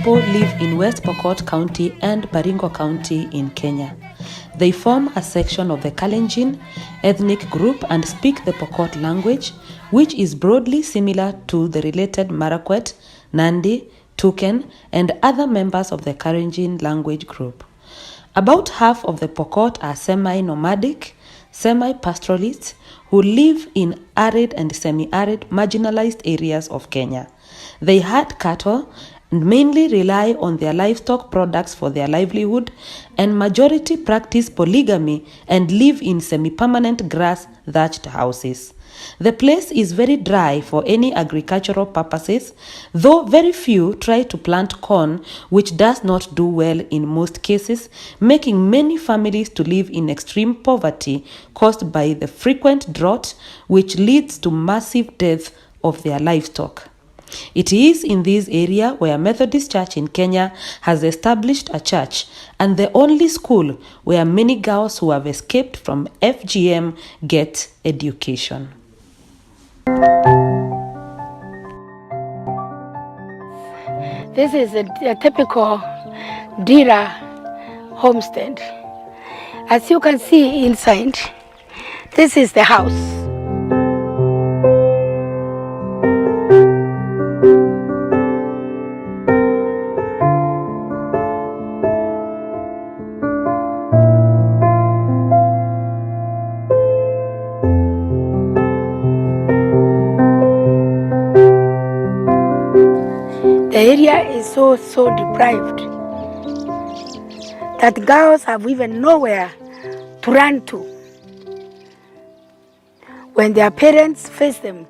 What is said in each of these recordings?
people live in West Pokot County and Baringo County in Kenya. They form a section of the Kalenjin ethnic group and speak the Pokot language, which is broadly similar to the related Marakwet, Nandi, Tuken, and other members of the Kalenjin language group. About half of the Pokot are semi-nomadic, semi-pastoralists who live in arid and semi-arid marginalized areas of Kenya. They herd cattle and mainly rely on their livestock products for their livelihood, and majority practice polygamy and live in semi-permanent grass-thatched houses. The place is very dry for any agricultural purposes, though very few try to plant corn, which does not do well in most cases, making many families to live in extreme poverty caused by the frequent drought, which leads to massive death of their livestock. It is in this area where Methodist Church in Kenya has established a church and the only school where many girls who have escaped from FGM get education. This is a typical dira homestead. As you can see inside, this is the house. The area is so deprived that girls have even nowhere to run to when their parents face them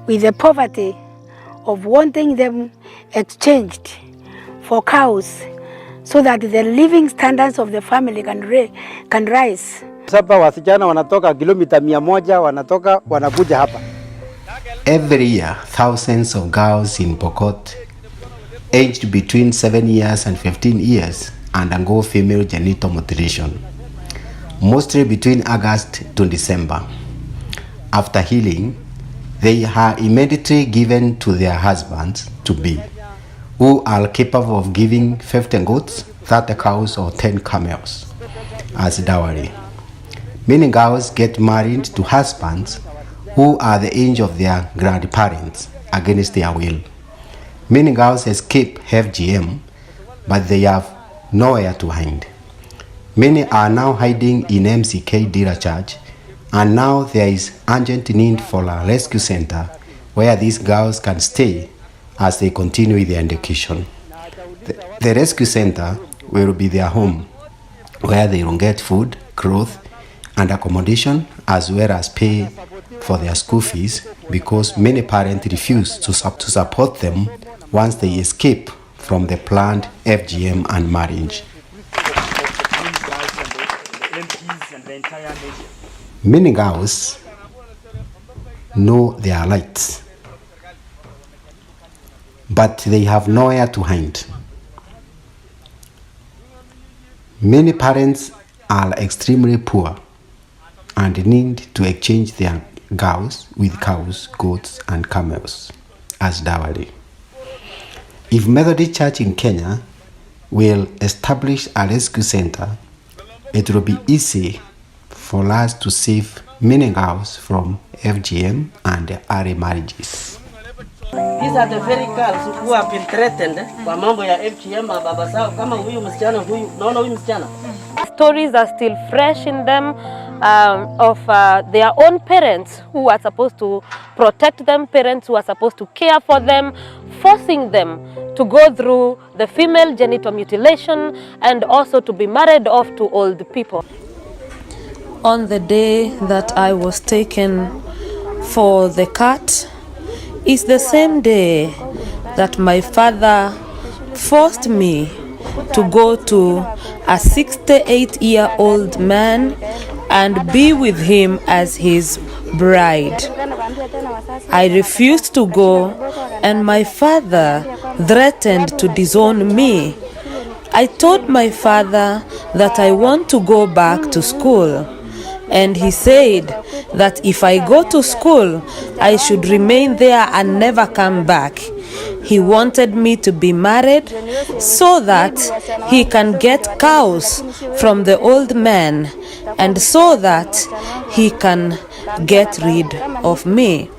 with the poverty of wanting them exchanged for cows so that the living standards of the family can rise. Sasa wasichana wanatoka kilomita 100 wanakuja hapa. Every year, thousands of girls in Pokot, aged between 7 years and 15 years, undergo female genital mutilation, mostly between August to December. After healing, they are immediately given to their husbands-to-be, who are capable of giving 50 goats, 30 cows, or 10 camels as dowry. Many girls get married to husbands who are the age of their grandparents against their will. Many girls escape FGM, but they have nowhere to hide. Many are now hiding in MCK Dira Church, and now there is urgent need for a rescue center where these girls can stay as they continue with their education. The rescue center will be their home, where they will get food, clothes, and accommodation, as well as pay for their school fees, because many parents refuse to support them once they escape from the planned FGM and marriage. Many girls know their rights, but they have nowhere to hide. Many parents are extremely poor and need to exchange their girls with cows, goats, and camels as dowry. If Methodist Church in Kenya will establish a rescue center, it will be easy for us to save many girls from FGM and early marriages. These are the very girls who have been threatened kwa mambo ya FGM baba zao kama huyu msichana huyu. Naona huyu msichana. Stories are still fresh in them of their own parents who are supposed to protect them, parents who are supposed to care for them, forcing them to go through the female genital mutilation and also to be married off to old people. On the day that I was taken for the cut is the same day that my father forced me to go to a 68-year-old man and be with him as his bride. I refused to go, and my father threatened to disown me. I told my father that I want to go back to school, and he said that if I go to school, I should remain there and never come back. He wanted me to be married so that he can get cows from the old man and so that he can get rid of me.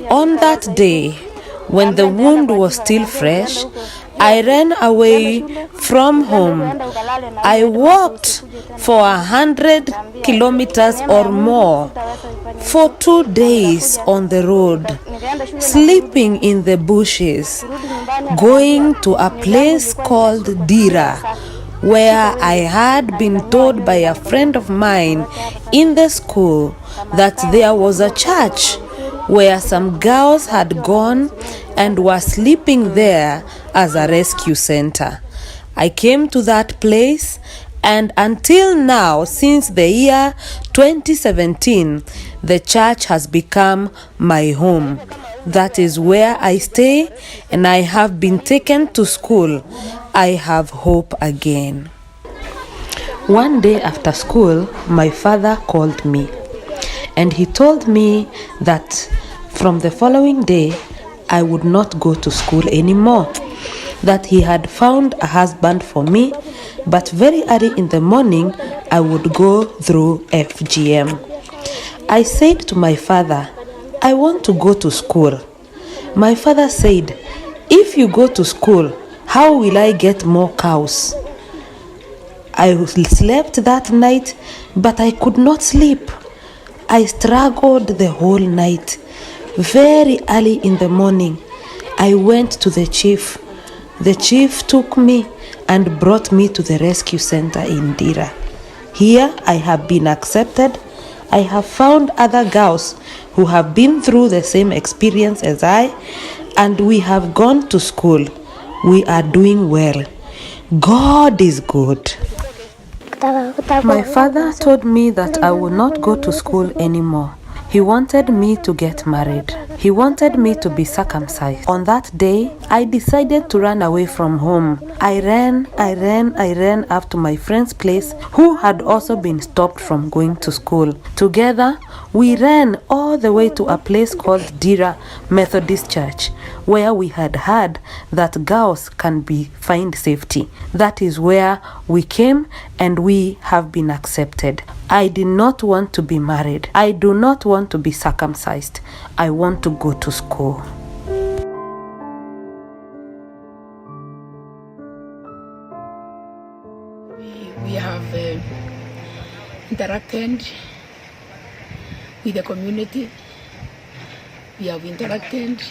On that day, when the wound was still fresh, I ran away from home. I walked for 100 kilometers or more for 2 days on the road, sleeping in the bushes, going to a place called Dira, where I had been told by a friend of mine in the school that there was a church where some girls had gone and were sleeping there as a rescue center. I came to that place, and until now, since the year 2017, the church has become my home. That is where I stay, and I have been taken to school. I have hope again. One day after school, my father called me, and he told me that from the following day, I would not go to school anymore, that he had found a husband for me, but very early in the morning, I would go through FGM. I said to my father, I want to go to school. My father said, if you go to school, how will I get more cows? I slept that night, but I could not sleep. I struggled the whole night. Very early in the morning, I went to the chief. The chief took me and brought me to the rescue center in Dira. Here I have been accepted. I have found other girls who have been through the same experience as I, and we have gone to school. We are doing well. God is good. My father told me that I will not go to school anymore. He wanted me to get married. He wanted me to be circumcised. On that day, I decided to run away from home. I ran up to my friend's place, who had also been stopped from going to school. Together, we ran all the way to a place called Dira Methodist Church, where we had heard that girls can find safety. That is where we came, and we have been accepted. I did not want to be married. I do not want to be circumcised. I want to go to school. We have interacted with the community. We have interacted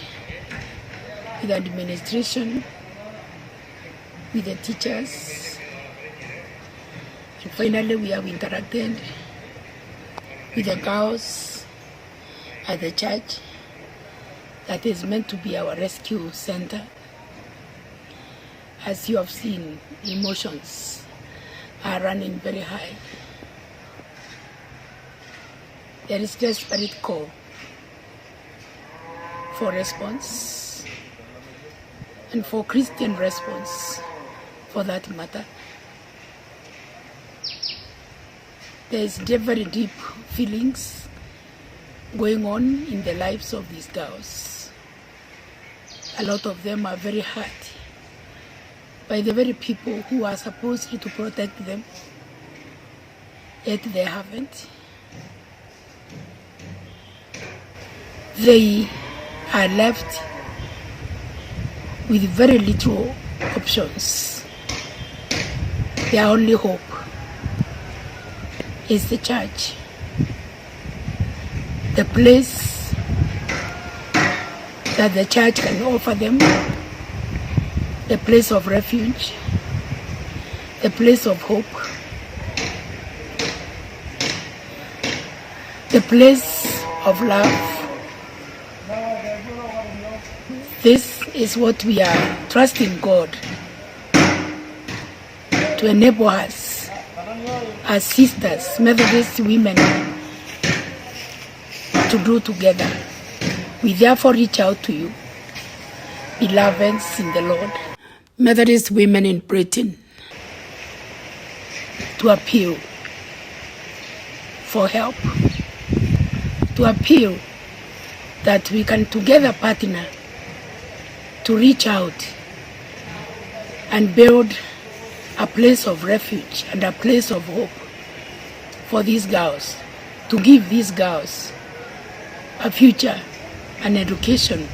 with the administration, with the teachers. And finally, we have interacted with the girls at the church that is meant to be our rescue center. As you have seen, emotions are running very high. There is desperate call for response, and for Christian response, for that matter. There is very deep feelings going on in the lives of these girls. A lot of them are very hurt by the very people who are supposed to protect them, yet they haven't. They are left with very little options. Their only hope is the church, the place that the church can offer them, the place of refuge, the place of hope, the place of love. This is what we are trusting God to enable us as sisters, Methodist women, to do together. We therefore reach out to you, beloveds in the Lord, Methodist women in Britain, to appeal for help, to appeal that we can together partner to reach out and build a place of refuge and a place of hope for these girls, to give these girls a future, an education,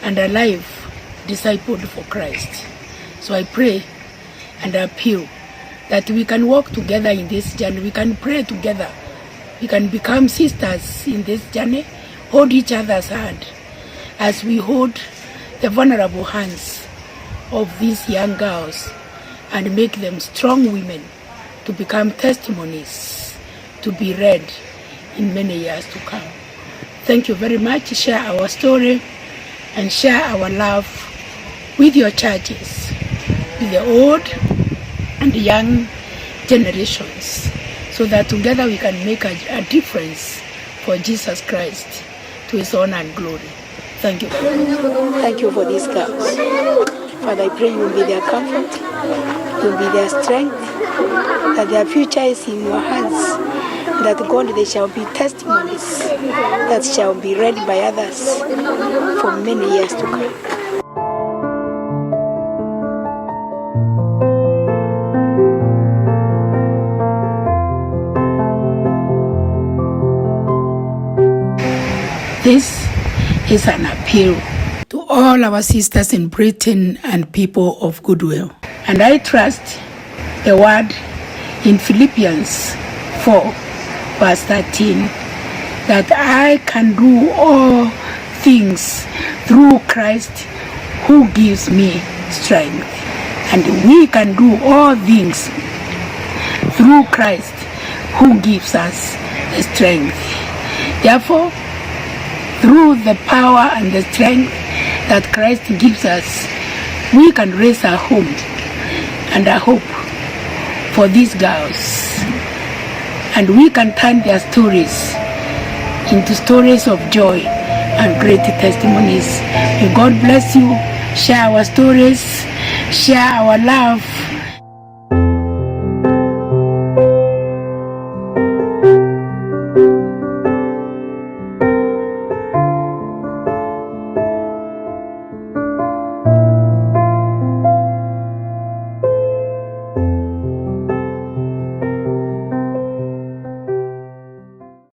and a life discipled for Christ. So I pray and appeal that we can walk together in this journey, we can pray together, we can become sisters in this journey, hold each other's hand as we hold the vulnerable hands of these young girls and make them strong women to become testimonies to be read in many years to come. Thank you very much. Share our story and share our love with your churches, with the old and the young generations, so that together we can make a difference for Jesus Christ, to his honor and glory. Thank you. Thank you for these girls. Father, I pray you will be their comfort, you will be their strength, that their future is in your hands, that God, they shall be testimonies that shall be read by others for many years to come. This is an appeal to all our sisters in Britain and people of goodwill. And I trust the word in Philippians 4, verse 13, that I can do all things through Christ who gives me strength. And we can do all things through Christ who gives us the strength. Therefore, through the power and the strength that Christ gives us, we can raise a home and a hope for these girls. And we can turn their stories into stories of joy and great testimonies. May God bless you. Share our stories, share our love,